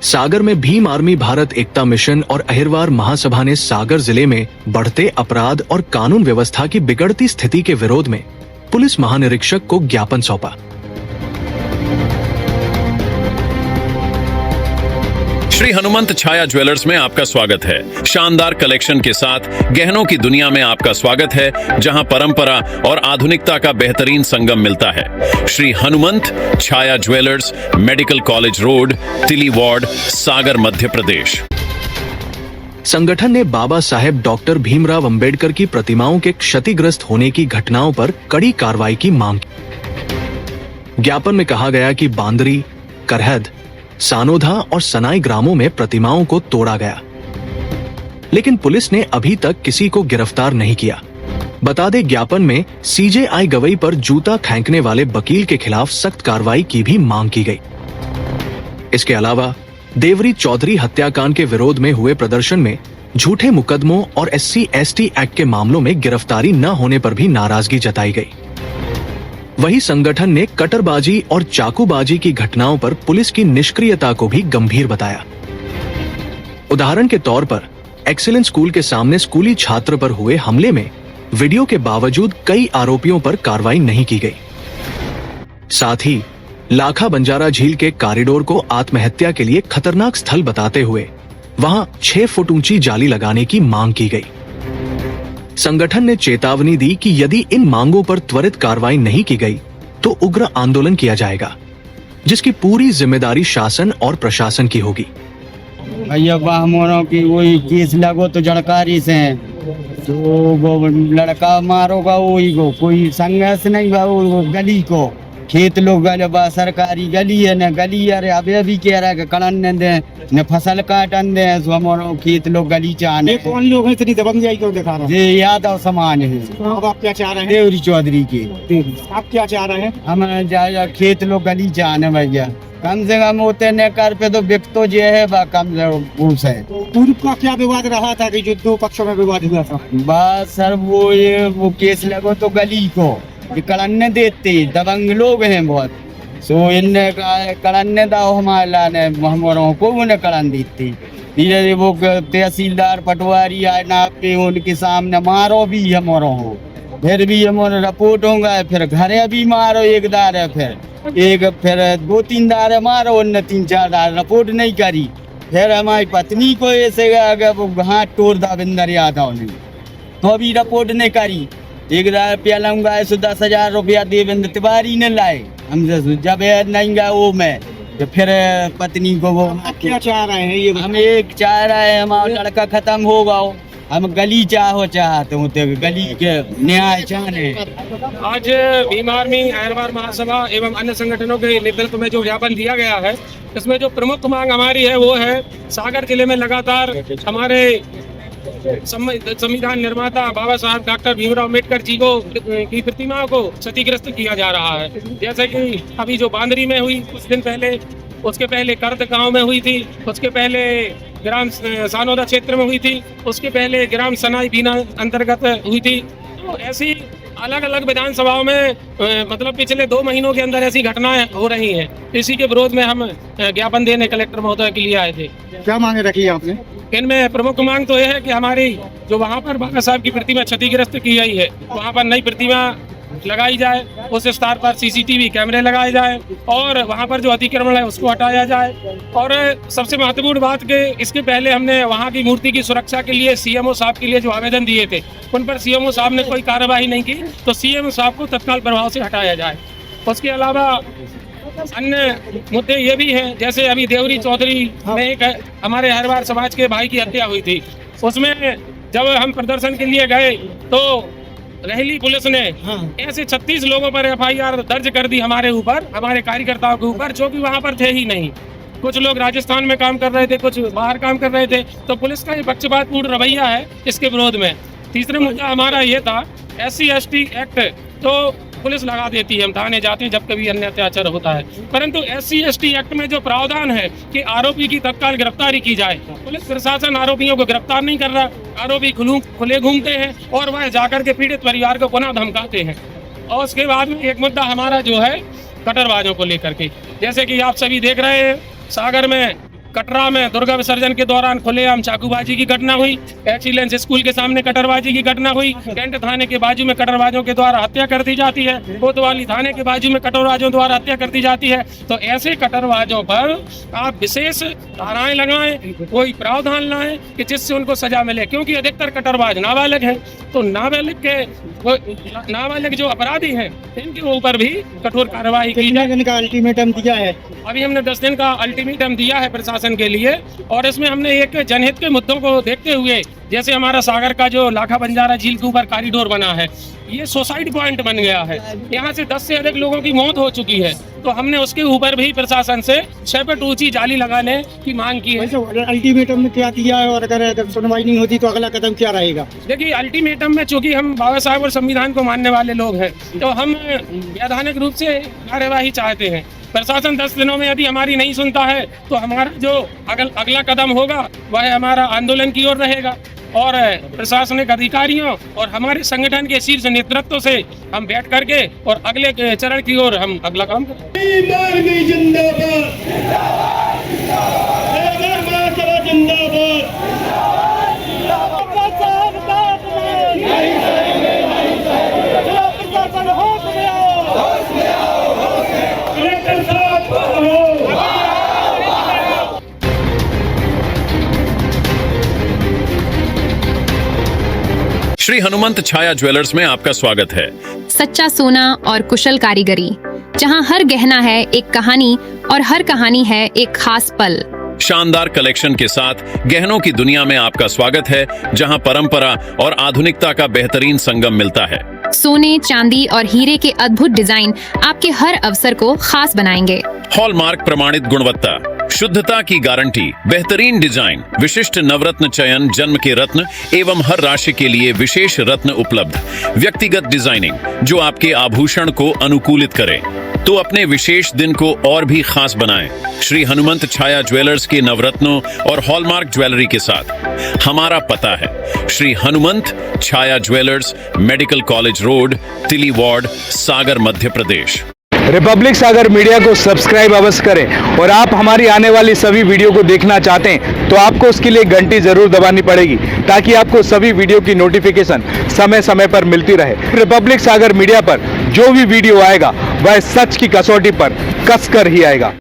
सागर में भीम आर्मी भारत एकता मिशन और अहिरवार महासभा ने सागर जिले में बढ़ते अपराध और कानून व्यवस्था की बिगड़ती स्थिति के विरोध में पुलिस महानिरीक्षक को ज्ञापन सौंपा। श्री हनुमंत छाया ज्वेलर्स में आपका स्वागत है। शानदार कलेक्शन के साथ गहनों की दुनिया में आपका स्वागत है, जहां परंपरा और आधुनिकता का बेहतरीन संगम मिलता है। श्री हनुमंत छाया ज्वेलर्स, मेडिकल कॉलेज रोड, तिली वार्ड, सागर, मध्य प्रदेश। संगठन ने बाबा साहेब डॉक्टर भीमराव अंबेडकर की प्रतिमाओं के क्षतिग्रस्त होने की घटनाओं पर कड़ी कार्रवाई की मांग की। ज्ञापन में कहा गया कि बांदरी, करहद, सानोधा और सनाई ग्रामों में प्रतिमाओं को तोड़ा गया, लेकिन पुलिस ने अभी तक किसी को गिरफ्तार नहीं किया। बता दें, ज्ञापन में सीजेआई गवई पर जूता फेंकने वाले वकील के खिलाफ सख्त कार्रवाई की भी मांग की गई। इसके अलावा देवरी चौधरी हत्याकांड के विरोध में हुए प्रदर्शन में झूठे मुकदमों और SC/ST एक्ट के मामलों में गिरफ्तारी न होने पर भी नाराजगी जताई गई। वही संगठन ने कटरबाजी और चाकूबाजी की घटनाओं पर पुलिस की निष्क्रियता को भी गंभीर बताया। उदाहरण के तौर पर एक्सीलेंस स्कूल के सामने स्कूली छात्र पर हुए हमले में वीडियो के बावजूद कई आरोपियों पर कार्रवाई नहीं की गई। साथ ही लाखा बंजारा झील के कॉरिडोर को आत्महत्या के लिए खतरनाक स्थल बताते हुए वहां 6 फुट ऊंची जाली लगाने की मांग की गई। संगठन ने चेतावनी दी कि यदि इन मांगों पर त्वरित कार्रवाई नहीं की गई तो उग्र आंदोलन किया जाएगा, जिसकी पूरी जिम्मेदारी शासन और प्रशासन की होगी। भैया बाहमोनों की वही केस लगो तो जानकारी से तो वो लड़का मारोगा वही को कोई संघर्ष नहीं बा, वो गली को खेत लोग गले बा सरकारी गली है न गली अरे अभी कह रहा है कि कड़न न दे न फसल काटन दे, सो हमारे खेत लोग गली चाहने। ये कौन लोग हैं इतनी दबंगई क्यों दिखा रहे हैं? ये यादव समान है। अब आप क्या चाह रहे हैं? देवरी चौधरी के आप क्या चाह रहे हैं? हम जा खेत लोग गली चाहने भैया, कम से कम होते न कर पे तो बिक तो जे है बा कम से उस है। पूर्व का क्या विवाद रहा था कि जो 2 पक्षों में विवाद हुआ था? बस सर वो केस लगो तो गली को कड़न्ने देते दबंग लोग हैं बहुत, सो इनने कड़न्ने दाओ हमारा ने हमारों को उन्हें कड़न देते। धीरे वो तहसीलदार पटवारी आए ना पे उनके सामने मारो भी हमारों हो, फिर भी हमारे रिपोर्ट होगा, फिर घरे भी मारो एक दार है, फिर 2-3 दार मारो, उनने 3-4 दार रिपोर्ट नहीं करी, फिर हमारी पत्नी को ऐसे वो हाथ तोड़ दा बिंदर यादव ने, तो अभी रिपोर्ट नहीं करी। एक दार प्यालम गाय 10,000 रुपया देवेंद्र तिवारी ने लाए हमसे, जब नहीं गया वो मैं तो फिर पत्नी को वो। आप क्या चाह रहे हैं? ये हम एक चाह रहे हैं हमारा लड़का खत्म होगा, हम गली चाहते हूँ तो गली के न्याय चाहने। आज भीम आर्मी अहिरवार महासभा एवं अन्य संगठनों के नेतृत्व में जो ज्ञापन दिया गया है, इसमें जो प्रमुख मांग हमारी है वो है सागर जिले में लगातार हमारे संविधान निर्माता बाबा साहब डॉक्टर भीमराव अम्बेडकर जी को की प्रतिमाओं को क्षतिग्रस्त किया जा रहा है। जैसे कि अभी जो बांदरी में हुई कुछ दिन पहले, उसके पहले कर्द गांव में हुई थी, उसके पहले ग्राम सानोदा क्षेत्र में हुई थी, उसके पहले ग्राम सनाई बीना अंतर्गत हुई थी। तो ऐसी अलग अलग विधानसभाओं में मतलब पिछले 2 महीनों के अंदर ऐसी घटनाएं हो रही हैं। इसी के विरोध में हम ज्ञापन देने कलेक्टर महोदय के लिए आए थे। क्या मांगे रखी है आपने? इनमें प्रमुख मांग तो यह है कि हमारी जो वहाँ पर बाबा साहब की प्रतिमा क्षतिग्रस्त की गई है, वहाँ पर नई प्रतिमा लगाई जाए, उस स्थान पर CCTV कैमरे लगाए जाए और वहाँ पर जो अतिक्रमण है उसको हटाया जाए। और सबसे महत्वपूर्ण बात कि इसके पहले हमने वहाँ की मूर्ति की सुरक्षा के लिए CMO साहब के लिए जो आवेदन दिए थे, उन पर CMO साहब ने कोई कार्रवाई नहीं की, तो CMO साहब को तत्काल प्रभाव से हटाया जाए। उसके अलावा अन्य मुद्दे ये भी हैं, जैसे अभी देवरी चौधरी में एक हमारे अहिरवार समाज के भाई की हत्या हुई थी, उसमें जब हम प्रदर्शन के लिए गए तो रेहली पुलिस ने ऐसे 36 लोगों पर FIR दर्ज कर दी हमारे ऊपर, हमारे कार्यकर्ताओं के ऊपर, जो कि वहाँ पर थे ही नहीं। कुछ लोग राजस्थान में काम कर रहे थे, कुछ बाहर काम कर रहे थे, तो पुलिस का ये पक्षपातपूर्ण रवैया है इसके विरोध में। तीसरा मुद्दा हमारा ये था SC/ST एक्ट तो पुलिस लगा देती है, हम थाने जाते हैं जब कभी अन्य अत्याचार होता है, परंतु SC/ST एक्ट में जो प्रावधान है कि आरोपी की तत्काल गिरफ्तारी की जाए, पुलिस प्रशासन आरोपियों को गिरफ्तार नहीं कर रहा, आरोपी खुले घूमते हैं और वह जाकर के पीड़ित परिवार को पुनः धमकाते हैं। और उसके बाद में एक मुद्दा हमारा जो है कटरबाजों को लेकर के, जैसे कि आप सभी देख रहे हैं सागर में कटरा में दुर्गा विसर्जन के दौरान खुलेआम चाकूबाजी की घटना हुई, एक्सीलेंस स्कूल के सामने कटरबाजी की घटना हुई, कैंट थाने के बाजू में कटरबाजों के द्वारा हत्या कर दी जाती है, कोतवाली थाने के बाजू में कटरबाजों द्वारा हत्या कर दी जाती है। तो ऐसे कटरबाजों पर आप विशेष धाराएं लगाएं, कोई प्रावधान लाएं कि जिससे उनको सजा मिले, क्योंकि अधिकतर कटरबाज नाबालिग हैं। तो नाबालिग जो अपराधी हैं इनके ऊपर भी कठोर कार्रवाई की कितने दिन का अल्टीमेटम दिया है? अभी हमने 10 दिन का अल्टीमेटम दिया है प्रशासन के लिए, और इसमें हमने एक जनहित के मुद्दों को देखते हुए, जैसे हमारा सागर का जो लाखा बंजारा झील के ऊपर कॉरिडोर बना है, ये सुसाइड पॉइंट बन गया है, यहाँ से 10 से अधिक लोगों की मौत हो चुकी है। तो हमने उसके ऊपर भी प्रशासन से 6 फीट ऊंची जाली लगाने की मांग की है। अल्टीमेटम में क्या दिया है, और अगर सुनवाई नहीं होती तो अगला कदम क्या रहेगा? देखिए, अल्टीमेटम में चूंकि हम बाबा साहब और संविधान को मानने वाले लोग हैं, तो हम वैधानिक रूप से कार्यवाही चाहते हैं। प्रशासन 10 दिनों में यदि हमारी नहीं सुनता है तो हमारा जो अगला कदम होगा वह हमारा आंदोलन की ओर रहेगा, और प्रशासनिक अधिकारियों और हमारे संगठन के शीर्ष नेतृत्व से हम बैठ करके और अगले चरण की ओर हम अगला काम श्री हनुमंत छाया ज्वेलर्स में आपका स्वागत है। सच्चा सोना और कुशल कारीगरी, जहां हर गहना है एक कहानी और हर कहानी है एक खास पल। शानदार कलेक्शन के साथ गहनों की दुनिया में आपका स्वागत है, जहां परंपरा और आधुनिकता का बेहतरीन संगम मिलता है। सोने, चांदी और हीरे के अद्भुत डिजाइन आपके हर अवसर को खास बनाएंगे। हॉलमार्क प्रमाणित गुणवत्ता, शुद्धता की गारंटी, बेहतरीन डिजाइन, विशिष्ट नवरत्न चयन, जन्म के रत्न एवं हर राशि के लिए विशेष रत्न उपलब्ध, व्यक्तिगत डिजाइनिंग जो आपके आभूषण को अनुकूलित करे, तो अपने विशेष दिन को और भी खास बनाएं। श्री हनुमंत छाया ज्वेलर्स के नवरत्नों और हॉलमार्क ज्वेलरी के साथ हमारा पता है श्री हनुमंत छाया ज्वेलर्स, मेडिकल कॉलेज रोड, तिली वार्ड, सागर, मध्य प्रदेश। रिपब्लिक सागर मीडिया को सब्सक्राइब अवश्य करें, और आप हमारी आने वाली सभी वीडियो को देखना चाहते हैं तो आपको उसके लिए घंटी जरूर दबानी पड़ेगी, ताकि आपको सभी वीडियो की नोटिफिकेशन समय समय पर मिलती रहे। रिपब्लिक सागर मीडिया पर जो भी वीडियो आएगा वह सच की कसौटी पर कसकर ही आएगा।